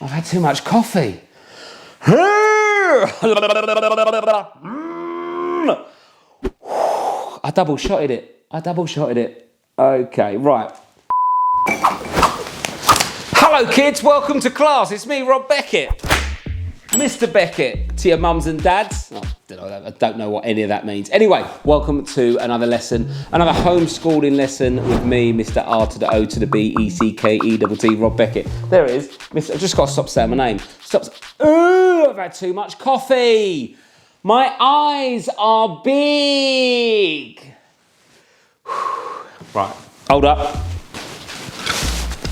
I've had too much coffee. I double shotted it. Okay, right. Hello kids, welcome to class. It's me, Rob Beckett. Mr. Beckett to your mums and dads. Oh, I don't know what any of that means. Anyway, welcome to another lesson, another homeschooling lesson with me, Mr. R to the O to the B, E, C, K, E, double T, Rob Beckett. There it is. I've just got to stop saying my name. Ooh, I've had too much coffee. My eyes are big. Right, hold up.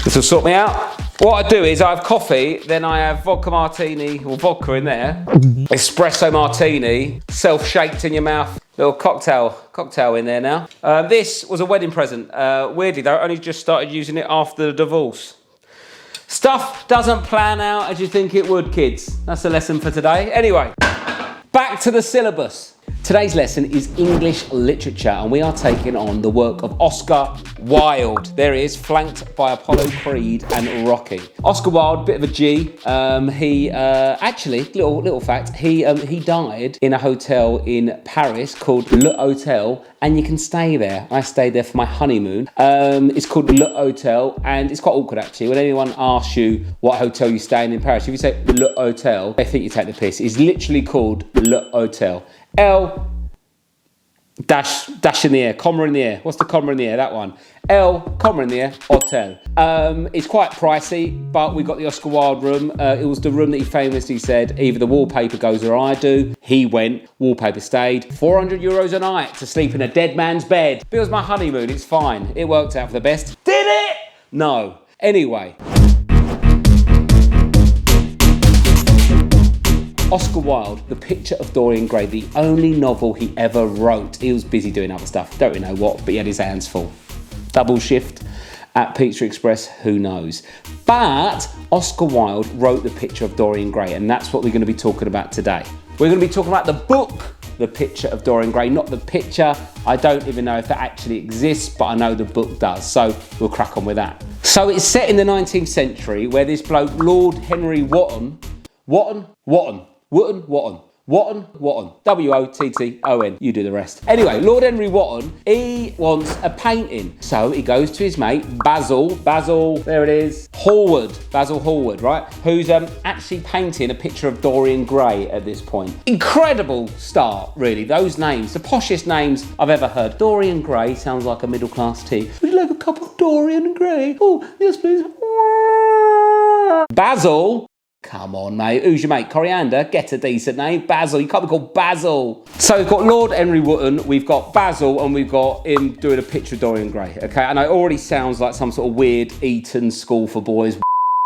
This will sort me out. What I do is I have coffee, then I have vodka martini, or vodka in there, espresso martini, self-shaked in your mouth, little cocktail in there now. This was a wedding present. Weirdly, they only just started using it after the divorce. Stuff doesn't plan out as you think it would, kids. That's the lesson for today. Anyway, back to the syllabus. Today's lesson is English literature, and we are taking on the work of Oscar Wilde. There he is, flanked by Apollo Creed and Rocky. Oscar Wilde, bit of a G. Actually, little fact, he died in a hotel in Paris called Le Hotel, and you can stay there. I stayed there for my honeymoon. It's called Le Hotel, and it's quite awkward actually. When anyone asks you what hotel you stay in Paris, if you say Le Hotel, they think you take the piss. It's literally called Le Hotel. L dash in the air, comma in the air. What's the comma in the air? That one. L, comma in the air, hotel. It's quite pricey, but we got the Oscar Wilde room. It was the room that he famously said, either the wallpaper goes or I do. He went, wallpaper stayed. €400 a night to sleep in a dead man's bed. But it was my honeymoon, it's fine. It worked out for the best. Did it? No. Anyway. Oscar Wilde, The Picture of Dorian Gray, the only novel he ever wrote. He was busy doing other stuff, don't really know what, but he had his hands full. Double shift at Pizza Express, who knows. But Oscar Wilde wrote The Picture of Dorian Gray, and that's what we're going to be talking about today. We're going to be talking about the book, The Picture of Dorian Gray, not the picture. I don't even know if that actually exists, but I know the book does, so we'll crack on with that. So it's set in the 19th century, where this bloke, Lord Henry Wotton, W-O-T-T-O-N. You do the rest. Anyway, Lord Henry Wotton, he wants a painting. So he goes to his mate, Basil, there it is, Basil Hallward, right? Who's actually painting a picture of Dorian Gray at this point. Incredible start, really. Those names, the poshest names I've ever heard. Dorian Gray sounds like a middle-class tea. Would you like a cup of Dorian Gray? Oh, yes, please. Basil. Come on, mate. Who's your mate? Coriander? Get a decent name. Basil. You can't be called Basil. So we've got Lord Henry Wotton, we've got Basil, and we've got him doing a picture of Dorian Gray. Okay, and it already sounds like some sort of weird Eton School for Boys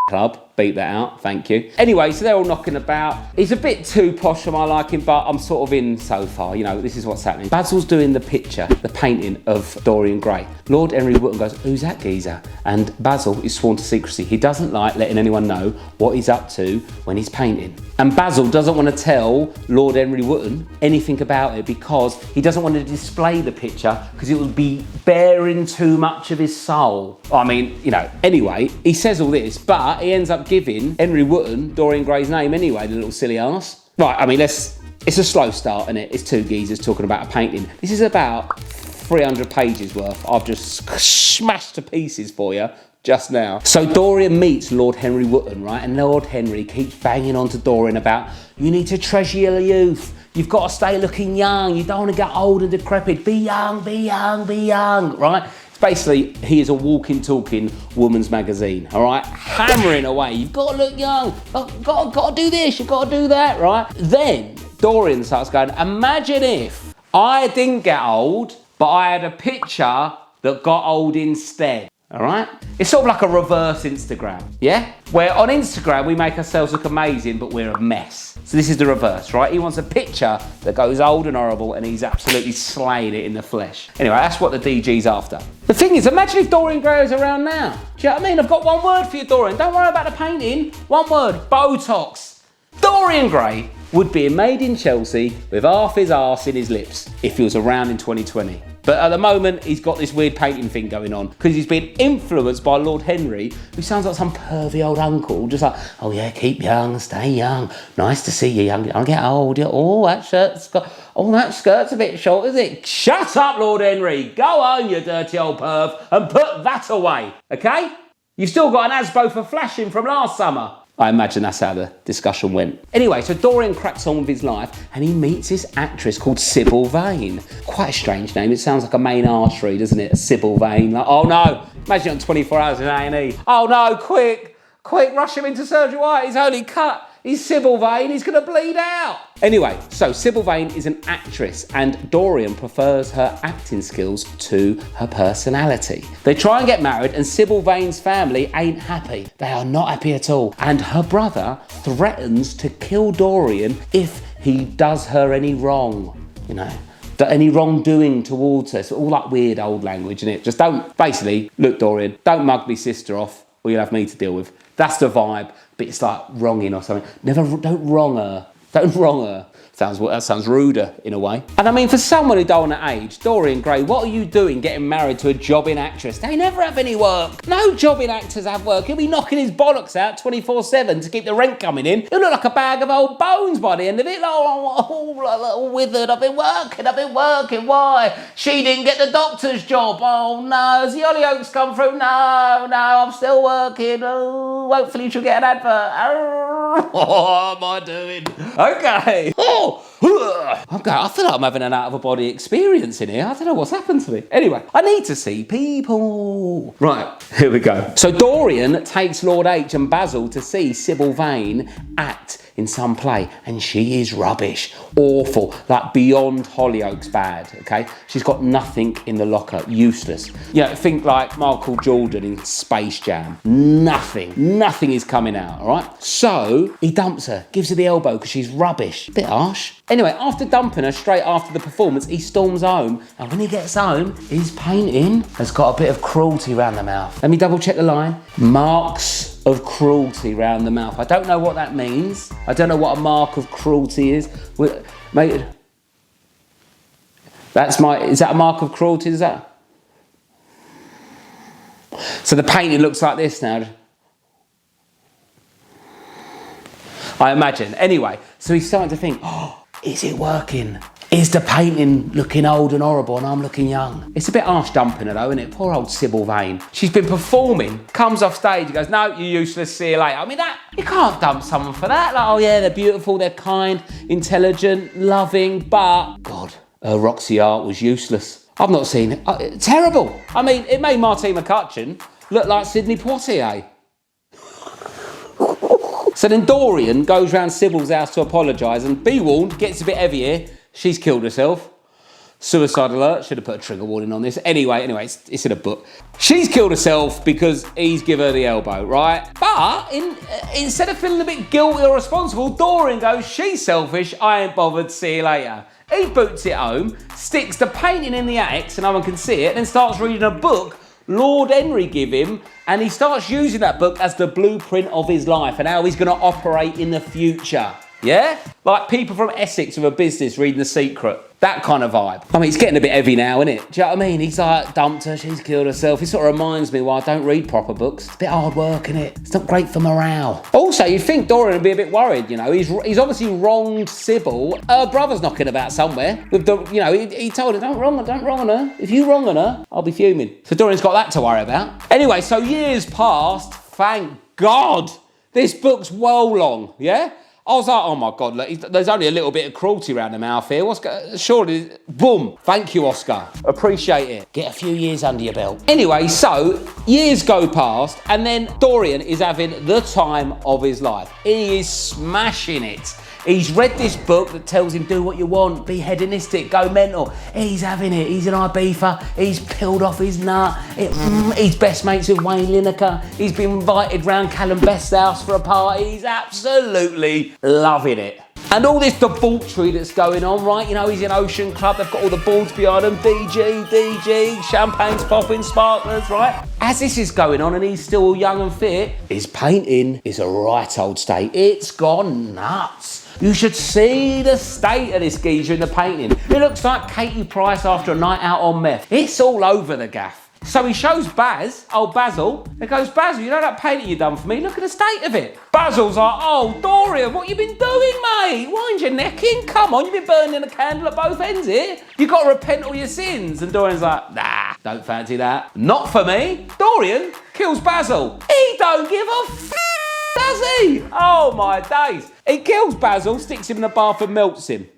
club. Beat that out, thank you. Anyway, so they're all knocking about. He's a bit too posh for my liking, but I'm sort of in so far. You know, this is what's happening. Basil's doing the picture, the painting of Dorian Gray. Lord Henry Wotton goes, who's that geezer? And Basil is sworn to secrecy. He doesn't like letting anyone know what he's up to when he's painting. And Basil doesn't want to tell Lord Henry Wotton anything about it because he doesn't want to display the picture because it would be bearing too much of his soul. I mean, you know, anyway, he says all this, but he ends up giving Henry Wotton Dorian Gray's name anyway, the little silly arse. Right, I mean, it's a slow start, isn't it? It's two geezers talking about a painting. This is about 300 pages worth. I've just smashed to pieces for you just now. So Dorian meets Lord Henry Wotton, right? And Lord Henry keeps banging on to Dorian about, you need to treasure your youth. You've got to stay looking young. You don't want to get old and decrepit. Be young, right? Basically, he is a walking, talking woman's magazine, all right? Hammering away. You've got to look young. Got to do this. You've got to do that, right? Then Dorian starts going, imagine if I didn't get old, but I had a picture that got old instead. All right? It's sort of like a reverse Instagram, yeah? Where on Instagram, we make ourselves look amazing, but we're a mess. So this is the reverse, right? He wants a picture that goes old and horrible, and he's absolutely slaying it in the flesh. Anyway, that's what the DG's after. The thing is, imagine if Dorian Gray was around now. Do you know what I mean? I've got one word for you, Dorian. Don't worry about the painting. One word, Botox. Dorian Gray would be made in Chelsea with half his arse in his lips if he was around in 2020. But at the moment, he's got this weird painting thing going on because he's been influenced by Lord Henry, who sounds like some pervy old uncle, just like, oh yeah, keep young, stay young. Nice to see you, young. I'll get old. Oh, that skirt's a bit short, is it? Shut up, Lord Henry. Go on, you dirty old perv, and put that away, okay? You've still got an Asbo for flashing from last summer. I imagine that's how the discussion went. Anyway, so Dorian cracks on with his life and he meets this actress called Sibylvane. Quite a strange name. It sounds like a main artery, doesn't it? Sibylvane. Like, oh no, imagine on 24 hours in A&E. Oh no, quick, rush him into surgery. Why? He's only cut. He's Sibylvane, he's gonna bleed out. Anyway, so Sibylvane is an actress and Dorian prefers her acting skills to her personality. They try and get married and Sibylvane's family ain't happy. They are not happy at all. And her brother threatens to kill Dorian if he does her any wrong, you know. Any wrongdoing towards her. It's all that weird old language, isn't it? Just don't, basically, look Dorian, don't mug me sister off or you'll have me to deal with. That's the vibe, but it's like wronging or something. Don't wrong her. Don't wrong her. That sounds ruder in a way. And I mean, for someone who don't want to age, Dorian Gray, what are you doing getting married to a jobbing actress? They never have any work. No jobbing actors have work. He'll be knocking his bollocks out 24/7 to keep the rent coming in. He'll look like a bag of old bones by the end of it. Like, oh, withered. I've been working. Why? She didn't get the doctor's job. Oh no, has the Hollyoaks come through? No, I'm still working. Oh, hopefully she'll get an advert. Oh, what am I doing? Okay. Okay, I feel like I'm having an out-of-a-body experience in here. I don't know what's happened to me. Anyway, I need to see people. Right, here we go. So Dorian takes Lord H and Basil to see Sibylvane act in some play, and she is rubbish, awful, like beyond Hollyoaks bad, okay? She's got nothing in the locker, useless. You know, think like Michael Jordan in Space Jam. Nothing is coming out, all right? So he dumps her, gives her the elbow because she's rubbish. Bit harsh. Anyway, after dumping her straight after the performance, he storms home, and when he gets home, his painting has got a bit of cruelty around the mouth. Let me double check the line. Marks of cruelty round the mouth. I don't know what that means. I don't know what a mark of cruelty is. Mate, is that a mark of cruelty? Is that? So the painting looks like this now. I imagine. Anyway, so he's starting to think, oh, is it working? Is the painting looking old and horrible and I'm looking young? It's a bit harsh dumping her though, isn't it? Poor old Sibylvane. She's been performing, comes off stage, goes, no, you're useless, see you later. I mean, you can't dump someone for that. Like, oh yeah, they're beautiful, they're kind, intelligent, loving, but God, her Roxy art was useless. I've not seen it. Terrible. I mean, it made Martine McCutcheon look like Sidney Poitier. So then Dorian goes round Sibyl's house to apologise and be warned, gets a bit heavy here. She's killed herself. Suicide alert. Should have put a trigger warning on this. Anyway, it's in a book. She's killed herself because he's given her the elbow, right? But instead of feeling a bit guilty or responsible, Dorian goes, she's selfish, I ain't bothered, see you later. He boots it home, sticks the painting in the attic so no one can see it, then starts reading a book Lord Henry give him, and he starts using that book as the blueprint of his life and how he's going to operate in the future. Yeah? Like people from Essex with a business reading The Secret. That kind of vibe. I mean, it's getting a bit heavy now, isn't it? Do you know what I mean? He's like, dumped her, she's killed herself. It sort of reminds me why I don't read proper books. It's a bit hard work, isn't it? It's not great for morale. Also, you'd think Dorian would be a bit worried, you know. He's obviously wronged Sybil. Her brother's knocking about somewhere. With the, you know, he told her, don't wrong her. If you wrong her, I'll be fuming. So Dorian's got that to worry about. Anyway, so years passed. Thank God. This book's well long, yeah? I was like, oh my God, look, there's only a little bit of cruelty around the mouth here. Surely, boom. Thank you, Oscar. Appreciate it. Get a few years under your belt. Anyway, so years go past and then Dorian is having the time of his life. He is smashing it. He's read this book that tells him do what you want, be hedonistic, go mental. He's having it. He's an Ibiza. He's peeled off his nut. He's best mates with Wayne Lineker. He's been invited round Callum Best's house for a party. He's absolutely loving it. And all this debauchery that's going on, right? You know, he's in Ocean Club, they've got all the boards behind him, DG, champagne's popping, sparklers, right? As this is going on and he's still all young and fit, his painting is a right old state. It's gone nuts. You should see the state of this geezer in the painting. It looks like Katie Price after a night out on meth. It's all over the gaff. So he shows Basil, and goes, Basil, you know that painting you done for me? Look at the state of it. Basil's like, oh, Dorian, what you been doing, mate? Wind your neck in, come on, you've been burning a candle at both ends here. You got to repent all your sins. And Dorian's like, nah, don't fancy that. Not for me. Dorian kills Basil. He don't give a does he? Oh my days. He kills Basil, sticks him in the bath and melts him.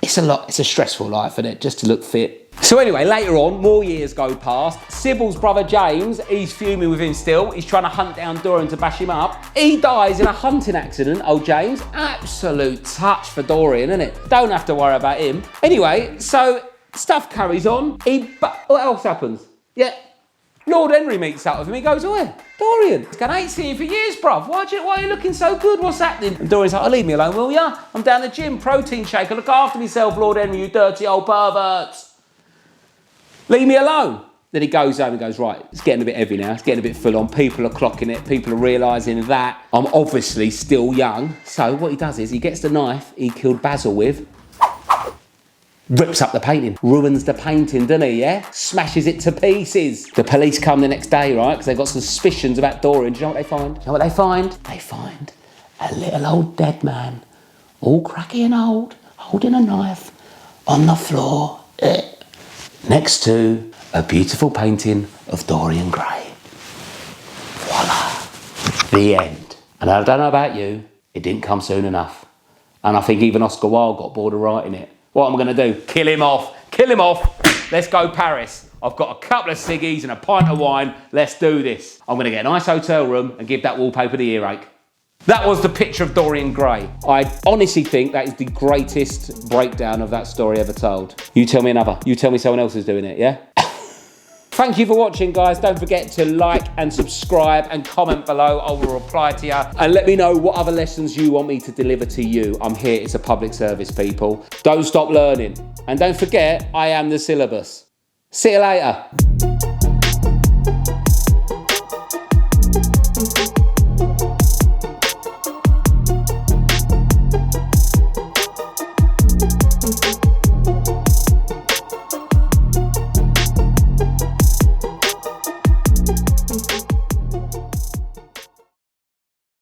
It's a stressful life, isn't it? Just to look fit. So anyway, later on, more years go past. Sybyl's brother James, he's fuming with him still. He's trying to hunt down Dorian to bash him up. He dies in a hunting accident, old James. Absolute touch for Dorian, isn't it? Don't have to worry about him. Anyway, so stuff carries on. What else happens? Yeah, Lord Henry meets up with him. He goes, oh, Dorian, I ain't seen you for years, bruv. Why are you looking so good? What's happening? And Dorian's like, oh, leave me alone, will ya? I'm down the gym, protein shaker. Look after myself, Lord Henry, you dirty old perverts. Leave me alone. Then he goes home and goes, right, it's getting a bit heavy now. It's getting a bit full on. People are clocking it. People are realising that I'm obviously still young. So what he does is he gets the knife he killed Basil with, rips up the painting, ruins the painting, doesn't he, yeah? Smashes it to pieces. The police come the next day, right, because they've got suspicions about Dorian. Do you know what they find? You know what they find? They find a little old dead man, all cracky and old, holding a knife on the floor. Next to a beautiful painting of Dorian Gray. Voila. The end. And I don't know about you, it didn't come soon enough. And I think even Oscar Wilde got bored of writing it. What am I going to do? Kill him off. Kill him off. Let's go Paris. I've got a couple of ciggies and a pint of wine. Let's do this. I'm going to get a nice hotel room and give that wallpaper the earache. That was the Picture of Dorian Gray. I honestly think that is the greatest breakdown of that story ever told. You tell me another. You tell me someone else is doing it, yeah? Thank you for watching, guys. Don't forget to like and subscribe and comment below. I will reply to you. And let me know what other lessons you want me to deliver to you. I'm here. It's a public service, people. Don't stop learning. And don't forget, I am the syllabus. See you later.